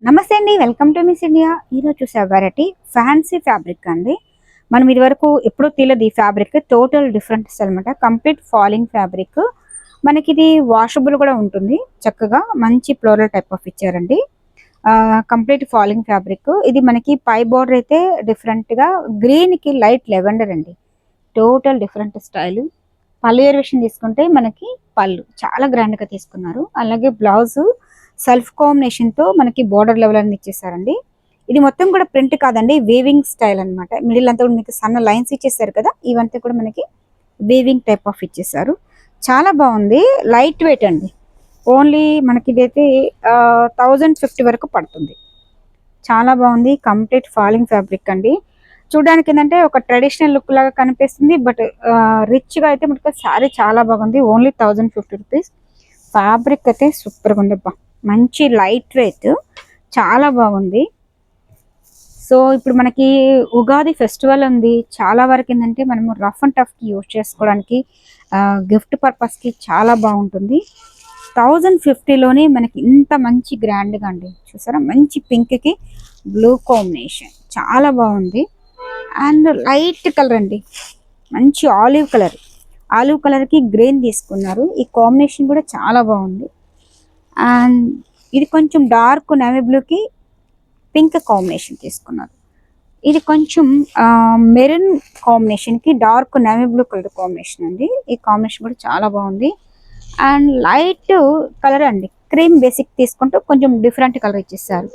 నమస్తే అండి, welcome to miss India. ఈరోజు చూసే వెరైటీ ఫ్యాన్సీ ఫ్యాబ్రిక్ అండి. మనం ఇది వరకు ఎప్పుడూ తీయలేదు. ఈ ఫ్యాబ్రిక్ టోటల్ డిఫరెంట్ అనమాట. Complete falling fabric. మనకి ఇది వాషబుల్ కూడా ఉంటుంది. చక్కగా మంచి ఫ్లోరల్ టైప్ ఆఫ్ ఇచ్చారండి. Complete falling fabric. ఇది మనకి పై బోర్డర్ అయితే డిఫరెంట్గా గ్రీన్కి లైట్ లెవెండర్ అండి. Total different style. పళ్ళు వేరియేషన్ తీసుకుంటే మనకి పళ్ళు చాలా గ్రాండ్గా తీసుకున్నారు. అలాగే బ్లౌజ్ సెల్ఫ్ కాంబినేషన్ తో మనకి బోర్డర్ లెవెల్ అనేది ఇచ్చేసారండి. ఇది మొత్తం కూడా ప్రింట్ కాదండి, వీవింగ్ స్టైల్ అనమాట. మిడిల్ అంతా కూడా మీకు సన్న లైన్స్ ఇచ్చేసారు కదా, ఇవంతా కూడా మనకి వీవింగ్ టైప్ ఆఫ్ ఇచ్చేసారు. చాలా బాగుంది, లైట్ వెయిట్ అండి. ఓన్లీ మనకి ఇదైతే 1050 వరకు పడుతుంది. చాలా బాగుంది, కంప్లీట్ ఫాలింగ్ ఫ్యాబ్రిక్ అండి. చూడడానికి ఏంటంటే ఒక ట్రెడిషనల్ లుక్ లాగా కనిపిస్తుంది, బట్ రిచ్ గా అయితే మనకి శారీ చాలా బాగుంది. Only 1050 rupees. ఫ్యాబ్రిక్ అయితే సూపర్గా ఉంది. మంచి లైట్ వెయిట్, చాలా బాగుంది. సో ఇప్పుడు మనకి ఉగాది ఫెస్టివల్ ఉంది. చాలా వరకు ఏంటంటే మనము రఫ్ అండ్ టఫ్కి యూజ్ చేసుకోవడానికి, గిఫ్ట్ పర్పస్కి చాలా బాగుంటుంది. 1050లోనే మనకి ఇంత మంచి గ్రాండ్గా అండి. చూసారా, మంచి పింక్కి బ్లూ కాంబినేషన్ చాలా బాగుంది. అండ్ లైట్ కలర్ అండి, మంచి ఆలివ్ కలర్. ఆలివ్ కలర్కి గ్రీన్ తీసుకున్నారు. ఈ కాంబినేషన్ కూడా చాలా బాగుంది. అండ్ ఇది కొంచెం డార్క్ నేవీ బ్లూకి పింక్ కాంబినేషన్ తీసుకున్నారు. ఇది కొంచెం మెరూన్ కాంబినేషన్కి dark navy blue colour combination అండి. ఈ కాంబినేషన్ కూడా చాలా బాగుంది. అండ్ లైట్ కలర్ అండి, క్రీమ్ బేసిక్ తీసుకుంటూ కొంచెం డిఫరెంట్ కలర్ ఇచ్చేసారు.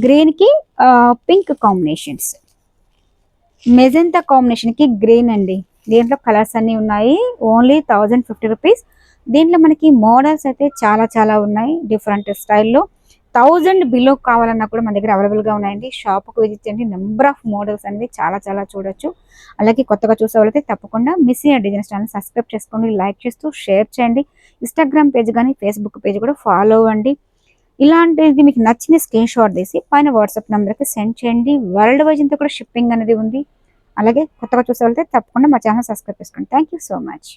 గ్రీన్కి పింక్ కాంబినేషన్స్, మెజెంతా కాంబినేషన్కి గ్రీన్ అండి. దీంట్లో కలర్స్ అన్నీ ఉన్నాయి. Only 1050 rupees. దీంట్లో మనకి మోడల్స్ అయితే చాలా చాలా ఉన్నాయి, డిఫరెంట్ స్టైల్లో. 1000 బిలో కావాలన్నా కూడా మన దగ్గర అవైలబుల్గా ఉన్నాయండి. షాప్కి విజిట్ చేయండి, నెంబర్ ఆఫ్ మోడల్స్ అనేది చాలా చాలా చూడొచ్చు. అలాగే కొత్తగా చూసే వాళ్ళైతే తప్పకుండా miss India designs channel subscribe చేసుకోండి, లైక్ చేస్తూ షేర్ చేయండి. ఇన్స్టాగ్రామ్ పేజ్ కానీ ఫేస్బుక్ పేజ్ కూడా ఫాలో అవ్వండి. ఇలాంటిది మీకు నచ్చిన స్క్రీన్ షాట్ తీసి పైన వాట్సాప్ నెంబర్కి సెండ్ చేయండి. వరల్డ్ వైజ్ అంతా కూడా షిప్పింగ్ అనేది ఉంది. అలాగే కొత్తగా చూసే వాళ్ళైతే తప్పకుండా మా ఛానల్ సబ్స్క్రైబ్ చేసుకోండి. Thank you so much.